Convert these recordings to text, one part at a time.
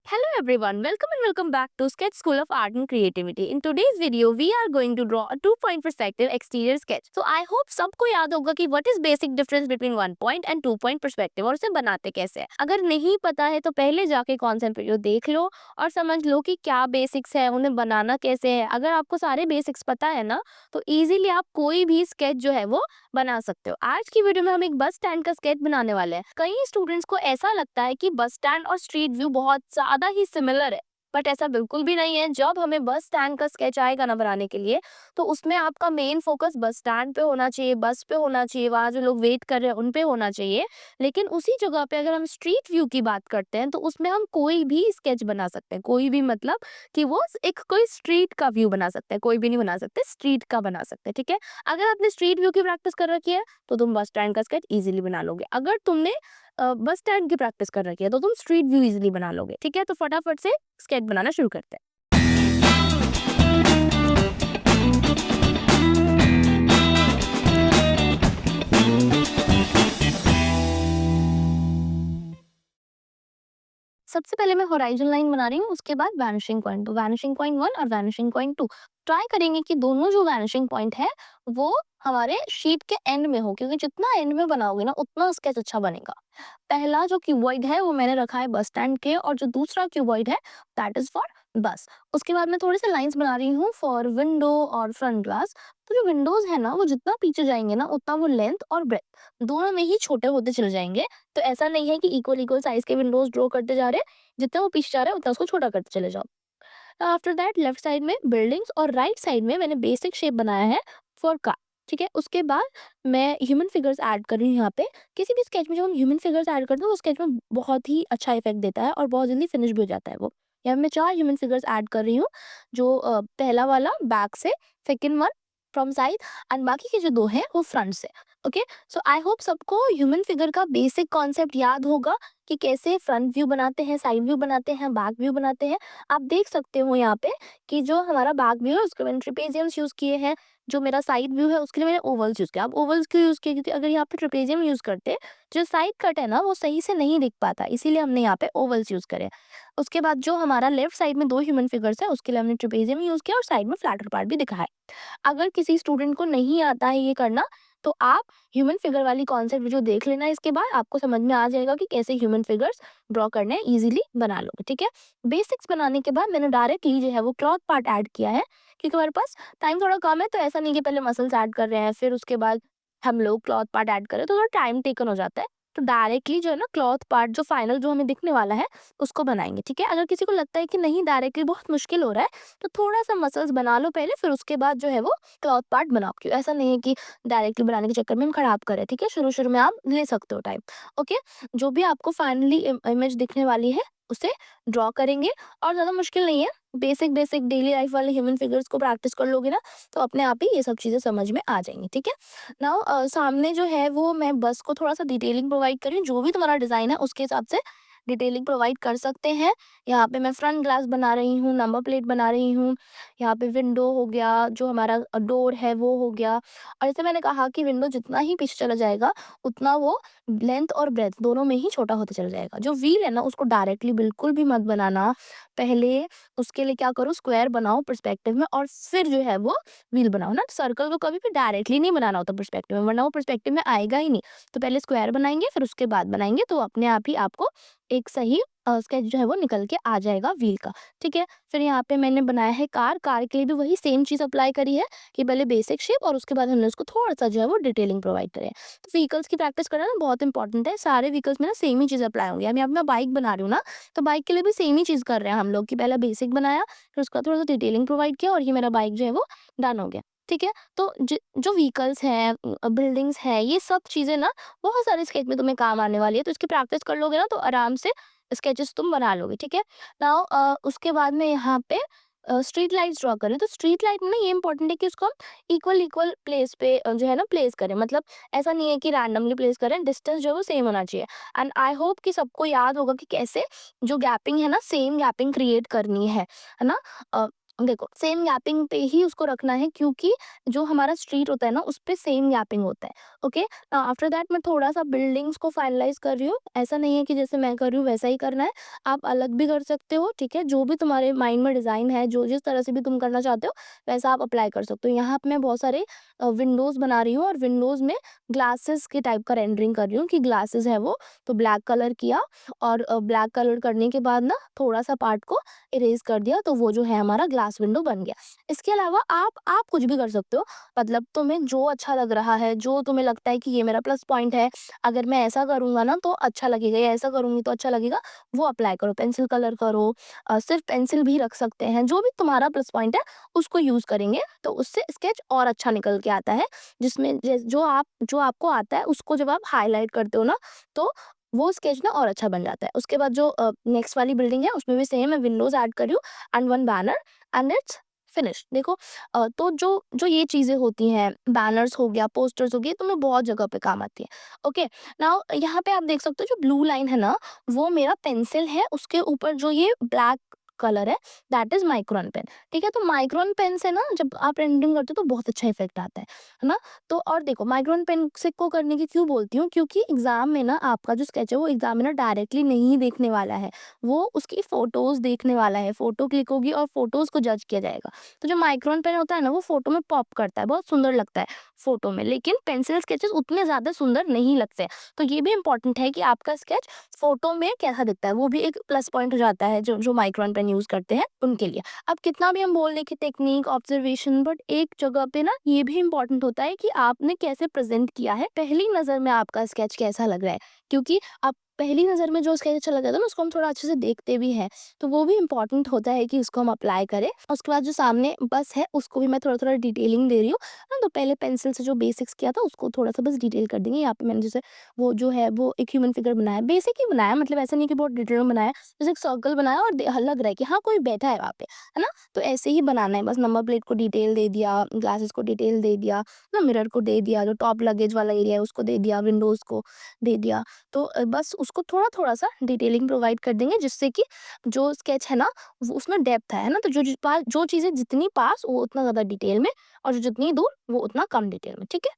Hello everyone, welcome and welcome back to Sketch School of Art and Creativity. In today's video, we are going to draw a 2-point perspective exterior sketch. So I hope सबको याद होगा कि what is basic difference between 1-point and 2-point perspective और उसे बनाते कैसे हैं. अगर नहीं पता है तो पहले जाके कॉन्सेप्ट वीडियो देख लो और समझ लो कि क्या बेसिक्स है, उन्हें बनाना कैसे है. अगर आपको सारे बेसिक्स पता है ना तो इजीली आप कोई भी स्केच जो है वो बना सकते हो. आज की वीडियो में हम एक बस स्टैंड का स्केच बनाने वाले हैं. कई स्टूडेंट्स को ऐसा लगता है कि बस स्टैंड और स्ट्रीट व्यू बहुत ज्यादा ही सिमिलर है, बट ऐसा बिल्कुल भी नहीं है. जब हमें बस स्टैंड का स्केच आएगा ना बनाने के लिए, तो उसमें आपका मेन फोकस बस स्टैंड पे होना चाहिए, बस पे होना चाहिए, वहां जो लोग वेट कर रहे हैं उन पे होना चाहिए. लेकिन उसी जगह पे अगर हम स्ट्रीट व्यू की बात करते हैं तो उसमें हम कोई भी स्केच बना सकते हैं. कोई भी मतलब कि वो एक कोई स्ट्रीट का व्यू बना सकते हैं, कोई भी नहीं बना सकते, स्ट्रीट का बना सकते हैं. ठीक है, अगर आपने स्ट्रीट व्यू की प्रैक्टिस कर रखी है तो तुम बस स्टैंड का स्केच इजीली बना लोगे. अगर तुमने बस स्टैंड की प्रैक्टिस कर रखी है तो तुम स्ट्रीट व्यू इजीली बना लोगे. ठीक है, तो फटाफट से स्केच बनाना शुरू करते हैं. सबसे पहले मैं होराइजन लाइन बना रही हूँ, उसके बाद वैनिशिंग पॉइंट. तो वैनिशिंग पॉइंट 1 और वैनिशिंग पॉइंट 2 ट्राई करेंगे कि दोनों जो वैनिशिंग पॉइंट है वो हमारे शीट के एंड में हो, क्योंकि जितना एंड में बनाओगे ना उतना स्केच अच्छा बनेगा. पहला जो क्यूबॉइड है वो मैंने रखा है बस स्टैंड के, और जो दूसरा क्यूबॉइड है दैट इज फॉर बस. उसके बाद मैं थोड़ी सी लाइंस बना रही हूँ फॉर विंडो और फ्रंट ग्लास. तो जो विंडोज है ना वो जितना पीछे जाएंगे ना उतना वो लेंथ और ब्रेथ दोनों में ही छोटे होते चले जाएंगे. तो ऐसा नहीं है कि इक्वल इक्वल साइज के विंडोज ड्रॉ करते जा रहे हैं, जितना वो पीछे जा रहा है उतना उसको छोटा करते चले जाओ. आफ्टर दैट लेफ्ट साइड में बिल्डिंग्स और राइट साइड में मैंने बेसिक शेप बनाया है फॉर कार. ठीक है, उसके बाद मैं ह्यूमन फिगर्स ऐड कर रही हूँ यहाँ पे. किसी भी स्केच में जब हम ह्यूमन फिगर्स ऐड करते हैं वो स्केच में बहुत ही अच्छा इफेक्ट देता है और बहुत जल्दी फिनिश भी हो जाता है वो. यहाँ मैं 4 ह्यूमन फिगर्स ऐड कर रही हूँ. जो पहला वाला बैक से, second one from side, and बाकी के जो 2 हैं वो फ्रंट से. ओके, सो आई होप सबको ह्यूमन फिगर का बेसिक कॉन्सेप्ट याद होगा कि कैसे फ्रंट व्यू बनाते हैं, साइड व्यू बनाते हैं, बैक व्यू बनाते हैं. आप देख सकते हो यहाँ पे कि जो हमारा बैक व्यू है उसके मैंने ट्रिपेजियम्स यूज किए हैं. जो मेरा साइड व्यू है उसके लिए मैंने ओवल्स यूज किया. अब ओवल्स क्यों यूज किए, क्योंकि अगर यहाँ पे ट्रिपेजियम यूज करते जो साइड कट है ना वो सही से नहीं दिख पाता, इसीलिए हमने यहाँ पे ओवल्स यूज करे. उसके बाद जो हमारा लेफ्ट साइड में 2 ह्यूमन फिगर्स है उसके लिए हमने ट्रिपेजियम यूज किया और साइड में फ्लैटर पार्ट भी दिखा है. अगर किसी स्टूडेंट को नहीं आता है ये करना तो आप ह्यूमन फिगर वाली कॉन्सेप्ट वीडियो देख लेना. इसके बाद आपको समझ में आ जाएगा कि कैसे ह्यूमन फिगर्स ड्रॉ करने हैं, इजीली बना लोगे. ठीक है, बेसिक्स बनाने के बाद मैंने डायरेक्टली जो है वो क्लॉथ पार्ट ऐड किया है, क्योंकि हमारे पास टाइम थोड़ा कम है. तो ऐसा नहीं कि पहले मसल्स ऐड कर रहे हैं फिर उसके बाद हम लोग क्लॉथ पार्ट ऐड करें, तो थोड़ा टाइम टेकन हो जाता है. तो डायरेक्टली जो है ना क्लॉथ पार्ट जो फाइनल जो हमें दिखने वाला है उसको बनाएंगे. ठीक है, अगर किसी को लगता है कि नहीं डायरेक्टली बहुत मुश्किल हो रहा है तो थोड़ा सा मसल्स बना लो पहले, फिर उसके बाद जो है वो क्लॉथ पार्ट बनाओ. क्यों, ऐसा नहीं है कि डायरेक्टली बनाने के चक्कर में हम खराब करें. ठीक है, शुरू शुरू में आप ले सकते हो टाइम. ओके, जो भी आपको फाइनली इमेज दिखने वाली है उसे ड्रॉ करेंगे, और ज़्यादा मुश्किल नहीं है. बेसिक बेसिक डेली लाइफ वाले ह्यूमन फिगर्स को प्रैक्टिस कर लोगे ना तो अपने आप ही ये सब चीज़ें समझ में आ जाएंगी. ठीक है, नाउ सामने जो है वो मैं बस को थोड़ा सा डिटेलिंग प्रोवाइड कर रही हूँ. जो भी तुम्हारा डिज़ाइन है उसके हिसाब से डिटेलिंग प्रोवाइड कर सकते हैं. यहाँ पे मैं फ्रंट ग्लास बना रही हूँ, नंबर प्लेट बना रही हूँ. यहाँ पे विंडो हो गया, जो हमारा डोर है वो हो गया. और जैसे मैंने कहा कि विंडो जितना ही पीछे चला जाएगा उतना वो लेंथ और ब्रेथ दोनों में ही छोटा होता चला जाएगा. जो व्हील है ना उसको डायरेक्टली बिल्कुल भी मत बनाना. पहले उसके लिए क्या करो, स्क्वायर बनाओ पर्सपेक्टिव में और फिर जो है वो व्हील बनाओ ना. सर्कल को कभी भी डायरेक्टली नहीं बनाना होता पर्सपेक्टिव में, वरना वो पर्सपेक्टिव में आएगा ही नहीं. तो पहले स्क्वायर बनाएंगे फिर उसके बाद बनाएंगे तो अपने आप ही आपको एक सही स्केच जो है वो निकल के आ जाएगा व्हील का. ठीक है, फिर यहाँ पे मैंने बनाया है कार. कार के लिए भी वही सेम चीज़ अप्लाई करी है कि पहले बेसिक शेप और उसके बाद हमने उसको थोड़ा सा जो है वो डिटेलिंग प्रोवाइड करें. तो व्हीकल्स की प्रैक्टिस करना ना बहुत इंपॉर्टेंट है. सारे व्हीकल्स में ना सेम ही चीज़ अप्लाई होंगी. अब यहाँ पे मैं बाइक बना रही हूँ ना, तो बाइक के लिए भी सेम ही चीज़ कर रहे हैं हम लोग कि पहले बेसिक बनाया फिर उसका थोड़ा सा डिटेलिंग प्रोवाइड किया और ये मेरा बाइक जो है वो डन हो गया. ठीक है, तो जो व्हीकल्स हैं, बिल्डिंग्स हैं, ये सब चीज़ें ना बहुत सारे स्केच में तुम्हें काम आने वाली है. तो इसकी प्रैक्टिस कर लोगे ना तो आराम से स्केचेस तुम बना लोगे. ठीक है, नाउ उसके बाद में यहाँ पे स्ट्रीट लाइट्स ड्रॉ करें. तो स्ट्रीट लाइट में ना ये इंपॉर्टेंट है कि उसको हम इक्वल इक्वल प्लेस पे जो है ना प्लेस करें. मतलब ऐसा नहीं है कि रैंडमली प्लेस करें, डिस्टेंस जो है वो सेम होना चाहिए. एंड आई होप कि सबको याद होगा कि कैसे जो गैपिंग है ना सेम गैपिंग क्रिएट करनी है ना. देखो सेम गैपिंग पे ही उसको रखना है, क्योंकि जो हमारा स्ट्रीट होता है ना उस पे सेम गैपिंग होता है। ओके, आफ्टर दैट मैं थोड़ा सा बिल्डिंग्स को फाइनलाइज कर रही हूँ। ऐसा नहीं है कि जैसे मैं कर रही हूँ वैसा ही करना है, आप अलग भी कर सकते हो। ठीक है, जो भी तुम्हारे माइंड में डिजाइन है, जो जिस तरह से भी तुम करना चाहते हो वैसा आप अप्लाई कर सकते हो। यहाँ पे मैं बहुत सारे विंडोज बना रही हूँ और विंडोज में ग्लासेस के टाइप का रेंडरिंग कर रही हूँ कि ग्लासेस है वो, तो ब्लैक कलर किया और ब्लैक कलर करने के बाद ना थोड़ा सा पार्ट को इरेज कर दिया, तो वो जो है हमारा ग्लास विंडो बन गया। इसके अलावा आप कुछ भी कर सकते हो, मतलब तुम्हें जो अच्छा लग रहा है, जो तुम्हें लगता है कि ये मेरा प्लस पॉइंट है, अगर मैं ऐसा करूँगा ना तो अच्छा लगेगा या ऐसा करूँगी तो अच्छा लगेगा, वो अप्लाई करो। पेंसिल कलर करो, सिर्फ पेंसिल भी रख सकते हैं, जो भी तुम्हारा प्लस पॉइंट है उसको यूज़ करेंगे तो उससे स्केच और अच्छा निकल के आता है। जिसमें जो आपको आता है उसको जब आप हाईलाइट करते हो ना, तो वो स्केच ना और अच्छा बन जाता है। उसके बाद जो नेक्स्ट वाली बिल्डिंग है उसमें भी सेम है, विंडोज़ ऐड कर रही हूँ and one banner and it's finish. देखो तो जो जो ये चीज़ें होती हैं, बैनर्स हो गया, पोस्टर्स हो गए, तो मैं बहुत जगह पे काम आती है। ओके, नाउ यहाँ पे आप देख सकते हो जो ब्लू लाइन है ना, वो मेरा पेंसिल है, उसके ऊपर जो ये ब्लैक कलर है दैट इज़ माइक्रोन पेन। ठीक है, तो माइक्रोन पेन से ना जब आप रेंडरिंग करते हो तो बहुत अच्छा इफेक्ट आता है ना? तो और देखो माइक्रोन पेन से को करने की क्यों बोलती हूँ, क्योंकि एग्जाम में ना आपका जो स्केच है वो एग्जामिनर डायरेक्टली नहीं देखने वाला है, वो उसकी फोटोज देखने वाला है। फोटो क्लिक होगी और फोटोज को जज किया जाएगा। तो जो माइक्रोन पेन होता है ना वो फोटो में पॉप करता है, बहुत सुंदर लगता है फोटो में, लेकिन पेंसिल स्केचेस उतने ज्यादा सुंदर नहीं लगते। तो ये भी इंपॉर्टेंट है कि आपका स्केच फोटो में कैसा दिखता है, वो भी एक प्लस पॉइंट हो जाता है जो जो माइक्रोन पेन यूज करते हैं उनके लिए। अब कितना भी हम बोल लें कि टेक्निक ऑब्जर्वेशन, बट एक जगह पे ना ये भी इम्पोर्टेंट होता है कि आपने कैसे प्रेजेंट किया है, पहली नजर में आपका स्केच कैसा लग रहा है। क्योंकि आप पहली नजर में जो स्केच अच्छा लग रहा था ना उसको हम थोड़ा अच्छे से देखते भी हैं, तो वो भी इम्पोर्टेंट होता है कि उसको हम अप्लाई करें। उसके बाद जो सामने बस है उसको भी मैं थोड़ा थोड़ा डिटेलिंग दे रही हूँ ना, तो पहले पेंसिल से जो बेसिक्स किया था उसको थोड़ा सा बस डिटेल कर देंगे। यहाँ पे मैंने जैसे वो जो है वो एक ह्यूमन फिगर बनाया, बेसिक ही बनाया, मतलब ऐसा नहीं कि बहुत डिटेल में बनाया, जैसे एक सर्कल बनाया और लग रहा है कि हाँ कोई बैठा है वहाँ पे, है ना? तो ऐसे ही बनाना है, बस नंबर प्लेट को डिटेल दे दिया, ग्लासेस को डिटेल दे दिया ना, मिरर को दे दिया, जो टॉप लगेज वाला एरिया है उसको दे दिया, विंडोज को दे दिया। तो बस उसको थोड़ा थोड़ा सा डिटेलिंग प्रोवाइड कर देंगे, जिससे कि जो स्केच है ना वो उसमें डेप्थ है ना, तो जो चीजें जितनी पास वो उतना ज्यादा डिटेल में, और जो जितनी दूर वो उतना कम डिटेल में। ठीक है,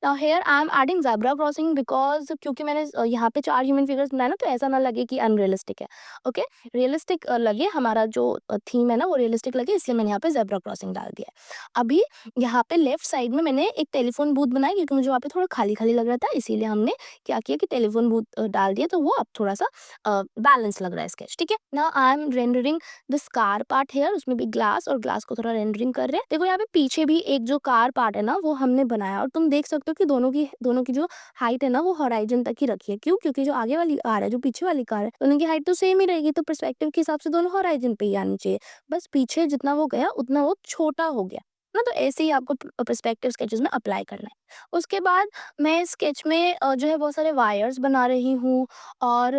now here I am adding zebra crossing because क्योंकि मैंने यहाँ पे 4 ह्यूमन फिगर्स बनाए ना, तो ऐसा ना लगे कि अनरियलिस्टिक है। ओके, रियलिस्टिक लगे, हमारा जो थीम है ना वो रियलिस्टिक लगे, इसलिए मैंने यहाँ पे ज़ेब्रा क्रॉसिंग डाल दिया है। अभी यहाँ पे लेफ्ट साइड में मैंने एक टेलीफोन बूथ बनाया, क्योंकि मुझे वहाँ पे थोड़ा खाली-खाली लग रहा था, इसीलिए हमने क्या किया कि टेलीफोन बूथ डाल दिया, तो वो अब थोड़ा-सा बैलेंस लग रहा है स्केच। ठीक है? Now I am rendering this car part here, उसमें भी ग्लास और ग्लास को थोड़ा रेंडरिंग कर रहे हैं। देखो यहाँ पे पीछे भी एक जो कार पार्ट है ना वो हमने बनाया, और तुम देख सकते हो कि दोनों की जो हाइट है ना वो हॉराइजन तक ही रखी है। क्यों? क्योंकि जो आगे वाली कार है, जो पीछे वाली कार है, दोनों की हाइट तो सेम ही रहेगी, तो पर्सपेक्टिव के हिसाब से दोनों हॉराइजन पे ही आनी चाहिए। बस पीछे जितना वो गया उतना वो छोटा हो गया ना, तो ऐसे ही आपको पर्सपेक्टिव स्केचेस में अप्लाई करना है। उसके बाद मैं स्केच में जो है बहुत सारे वायर्स बना रही हूँ, और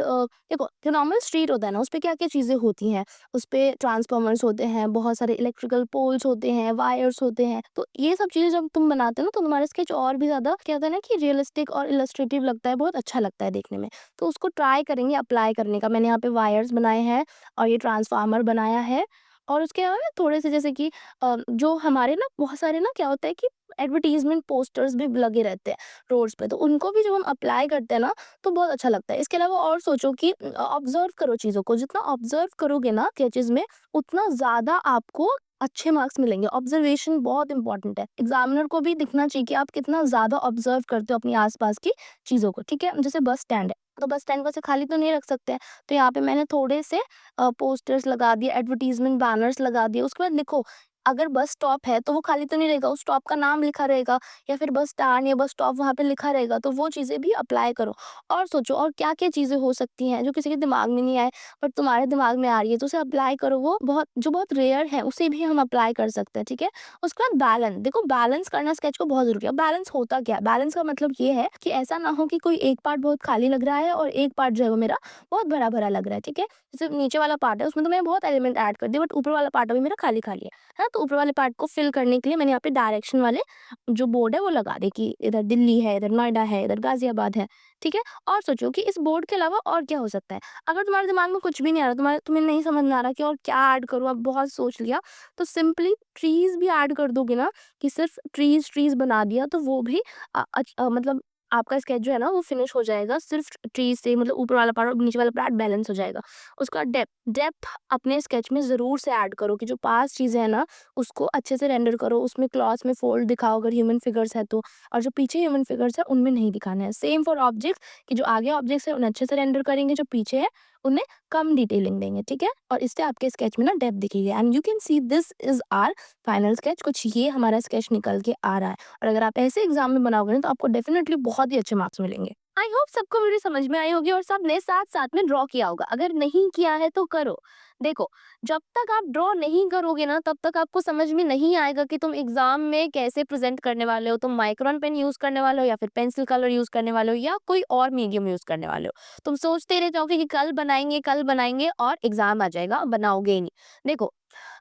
देखो जो नॉर्मल स्ट्रीट होता है ना उस पे क्या-क्या चीज़ें होती हैं, उस पे ट्रांसफॉर्मर्स होते हैं, बहुत सारे इलेक्ट्रिकल पोल्स होते हैं, वायर्स होते हैं। तो ये सब चीज़ें जब तुम बनाते हो ना तो तुम्हारा स्केच और भी ज़्यादा क्या होता है ना कि रियलिस्टिक और इलस्ट्रेटिव लगता है, बहुत अच्छा लगता है देखने में। तो उसको ट्राई करेंगे अप्लाई करने का। मैंने यहाँ पे वायर्स बनाए हैं और ये ट्रांसफार्मर बनाया है, और उसके अलावा थोड़े से जैसे कि जो हमारे ना बहुत सारे ना क्या होता है कि एडवर्टाइज़मेंट पोस्टर्स भी लगे रहते हैं रोड्स पे, तो उनको भी जब हम अप्लाई करते हैं ना तो बहुत अच्छा लगता है। इसके अलावा और सोचो कि ऑब्ज़र्व करो चीज़ों को, जितना ऑब्ज़र्व करोगे ना स्केचेज़ में, उतना ज़्यादा आपको अच्छे मार्क्स मिलेंगे। ऑब्ज़र्वेशन बहुत इंपॉर्टेंट है। एग्ज़ामिनर को भी दिखना चाहिए कि आप कितना ज़्यादा ऑब्ज़र्व करते हो अपनी आस-पास की चीज़ों को, ठीक है? जैसे बस स्टैंड है, तो बस स्टैंड को ऐसे खाली तो नहीं रख सकते हैं, तो यहाँ पे मैंने थोड़े से पोस्टर्स लगा दिए, एडवर्टाइज़मेंट बैनर्स लगा दिए। उसके बाद लिखो, अगर बस स्टॉप है तो वो खाली तो नहीं रहेगा, उस स्टॉप का नाम लिखा रहेगा, या फिर बस स्टैंड या बस स्टॉप वहाँ पे लिखा रहेगा, तो वो चीज़ें भी अप्लाई करो। और सोचो और क्या-क्या चीज़ें हो सकती हैं जो किसी के दिमाग में नहीं आए, बट तुम्हारे दिमाग में आ रही है, तो उसे अप्लाई करो। वो बहुत रेयर है, उसे भी हम अप्लाई कर सकते हैं, ठीक है? उसके बाद बैलेंस, देखो बैलेंस करना स्केच को बहुत ज़रूरी है। बैलेंस होता क्या है? बैलेंस का मतलब ये है कि ऐसा ना हो कि कोई एक पार्ट बहुत खाली लग रहा है और एक पार्ट जो है वो मेरा बहुत भरा-भरा लग रहा है, ठीक है? जैसे नीचे वाला पार्ट है उसमें तो मैंने बहुत एलिमेंट ऐड कर दिए, बट ऊपर वाला पार्ट अभी मेरा खाली-खाली है। हाँ, तो ऊपर वाले पार्ट को फिल करने के लिए मैंने यहाँ पे डायरेक्शन वाले जो बोर्ड है वो लगा दे कि इधर दिल्ली है, इधर नोएडा है, इधर गाजियाबाद है, ठीक है। और सोचो कि इस बोर्ड के अलावा और क्या हो सकता है। अगर तुम्हारे दिमाग में कुछ भी नहीं आ रहा, तुम्हें नहीं समझ में आ रहा कि और क्या ऐड करूँ, आप बहुत सोच लिया, तो सिंपली ट्रीज भी ऐड कर दोगे ना, कि सिर्फ ट्रीज ट्रीज बना दिया, तो वो भी मतलब आपका स्केच जो है ना वो फिनिश हो जाएगा सिर्फ ट्रीज से, मतलब ऊपर वाला पार्ट और नीचे वाला पार्ट बैलेंस हो जाएगा। उसका डेप्थ अपने स्केच में ज़रूर से ऐड करो, कि जो पास चीज़ें हैं ना उसको अच्छे से रेंडर करो, उसमें क्लॉथ में फोल्ड दिखाओ अगर ह्यूमन फिगर्स है तो, और जो पीछे ह्यूमन फिगर्स है उनमें नहीं दिखाना है। सेम फॉर ऑब्जेक्ट्स, कि जो आगे ऑब्जेक्ट्स है उन्हें अच्छे से रेंडर करेंगे, जो पीछे है उन्हें कम डिटेलिंग देंगे, ठीक है। और इससे आपके स्केच में ना डेप्थ दिखेगी, and you can see this is our final sketch. कुछ ये हमारा स्केच निकल के आ रहा है, और अगर आप ऐसे एग्जाम में बनाओगे ना तो आपको डेफिनेटली बहुत ही अच्छे मार्क्स मिलेंगे। आई होप सबको वीडियो समझ में आई होगी और सबने साथ साथ में ड्रॉ किया होगा। अगर नहीं किया है तो करो। देखो, जब तक आप ड्रॉ नहीं करोगे ना तब तक आपको समझ में नहीं आएगा कि तुम एग्जाम में कैसे प्रेजेंट करने वाले हो। तुम माइक्रोन पेन यूज करने वाले हो या फिर पेंसिल कलर यूज करने वाले हो या कोई और मीडियम यूज करने वाले हो। तुम सोचते रह जाओगे कि कल बनाएंगे और एग्जाम आ जाएगा, बनाओगे ही नहीं। देखो,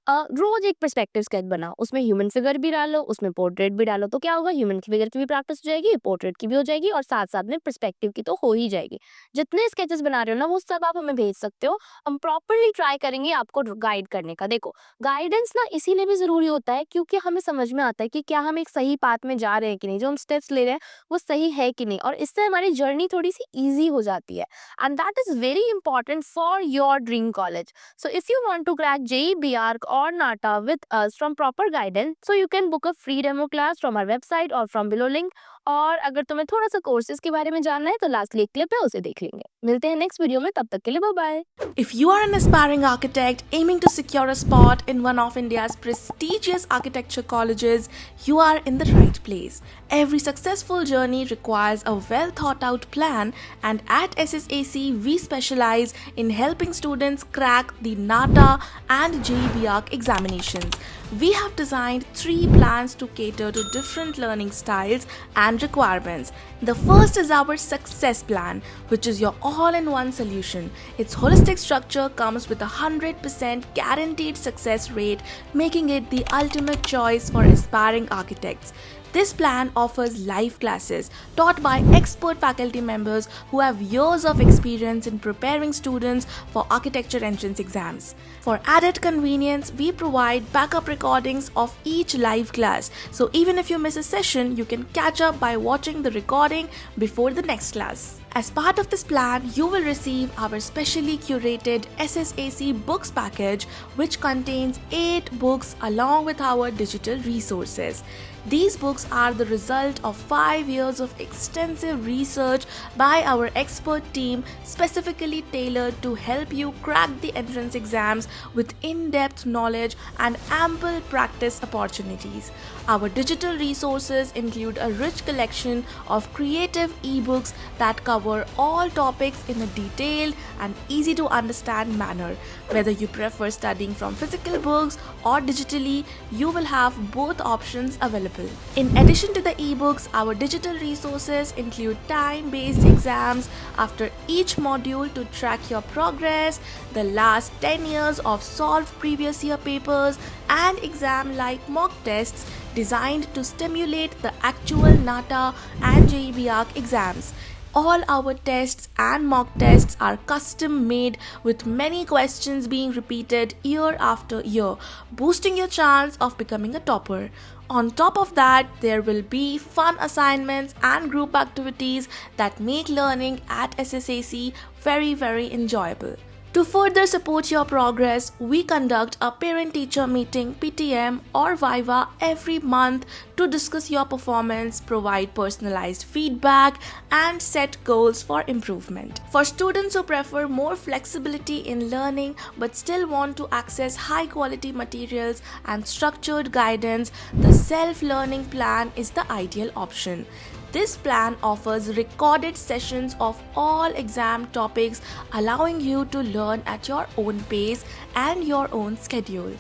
रोज एक पर्सपेक्टिव स्केच बनाओ, उसमें ह्यूमन फिगर भी डालो, उसमें पोर्ट्रेट भी डालो, तो क्या होगा, ह्यूमन की फिगर की भी प्रैक्टिस हो जाएगी, पोर्ट्रेट की भी हो जाएगी, और साथ साथ में पर्सपेक्टिव की तो हो ही जाएगी। जितने स्केचेस बना रहे हो ना वो सब आप हमें भेज सकते हो, हम प्रॉपरली ट्राई करेंगे आपको गाइड करने का। देखो, गाइडेंस ना इसीलिए भी जरूरी होता है क्योंकि हमें समझ में आता है कि क्या हम एक सही पाथ में जा रहे हैं कि नहीं, जो हम स्टेप्स ले रहे हैं वो सही है कि नहीं, और इससे हमारी जर्नी थोड़ी सी ईजी हो जाती है, and that is very important for your dream college. So if you want to crack JEE, BARC or NATA with us from proper guidance, so you can book a free demo class from our website or from below link. और अगर तुम्हें थोड़ा सा courses के बारे में जानना है तो लास्टली एक क्लिप है, उसे देख लेंगे। मिलते हैं नेक्स्ट वीडियो में, तब तक के लिए bye bye. If you are an aspiring architect aiming to secure a spot in one of India's prestigious architecture colleges, you are in the right place. Every successful journey requires a well thought out plan, and at SSAC we specialize in helping students crack the NATA and JEE examinations. We have designed 3 plans to cater to different learning styles and requirements. The first is our success plan, which is your all-in-one solution. Its holistic structure comes with a 100% guaranteed success rate, making it the ultimate choice for aspiring architects. This plan offers live classes taught by expert faculty members who have years of experience in preparing students for architecture entrance exams. For added convenience, we provide backup recordings of each live class, so even if you miss a session, you can catch up by watching the recording before the next class. As part of this plan, you will receive our specially curated SSAC books package, which contains 8 books along with our digital resources. These books are the result of 5 years of extensive research by our expert team, specifically tailored to help you crack the entrance exams with in-depth knowledge and ample practice opportunities. Our digital resources include a rich collection of creative ebooks that cover all topics in a detailed and easy to understand manner. Whether you prefer studying from physical books or digitally, you will have both options available. In addition to the ebooks, our digital resources include time-based exams after each module to track your progress, the last 10 years of solved previous year papers, and exam-like mock tests designed to stimulate the actual NATA and JEE exams. All our tests and mock tests are custom made with many questions being repeated year after year, boosting your chance of becoming a topper. On top of that, there will be fun assignments and group activities that make learning at SSAC very enjoyable. To further support your progress, we conduct a parent-teacher meeting (PTM) or Viva every month to discuss your performance, provide personalized feedback, and set goals for improvement. For students who prefer more flexibility in learning but still want to access high-quality materials and structured guidance, the self-learning plan is the ideal option. This plan offers recorded sessions of all exam topics, allowing you to learn at your own pace and your own schedule.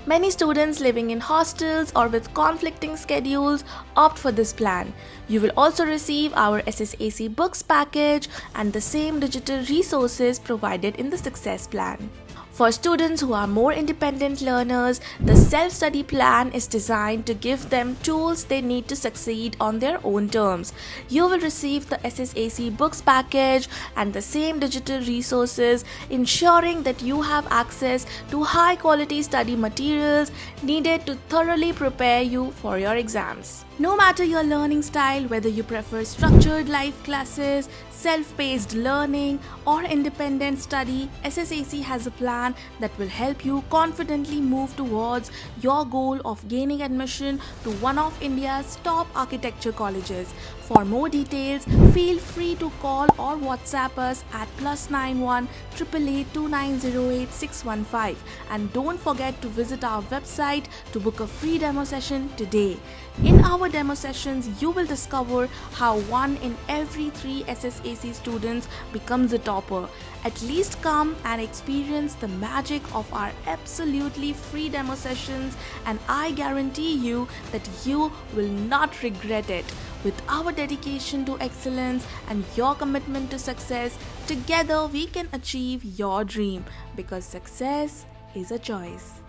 Many students living in hostels or with conflicting schedules opt for this plan. You will also receive our SSAC books package and the same digital resources provided in the success plan. For students who are more independent learners, the self-study plan is designed to give them tools they need to succeed on their own terms. You will receive the SSAC books package and the same digital resources, ensuring that you have access to high-quality study materials needed to thoroughly prepare you for your exams. No matter your learning style, whether you prefer structured live classes, self-paced learning, or independent study, SSAC has a plan that will help you confidently move towards your goal of gaining admission to one of India's top architecture colleges. For more details, feel free to call or WhatsApp us at +91 888 2908 615, and don't forget to visit our website to book a free demo session today. In our demo sessions, you will discover how 1 in every 3 SSAC students becomes a topper. At least come and experience the magic of our absolutely free demo sessions, and I guarantee you that you will not regret it. With our dedication to excellence and your commitment to success, together we can achieve your dream, because success is a choice.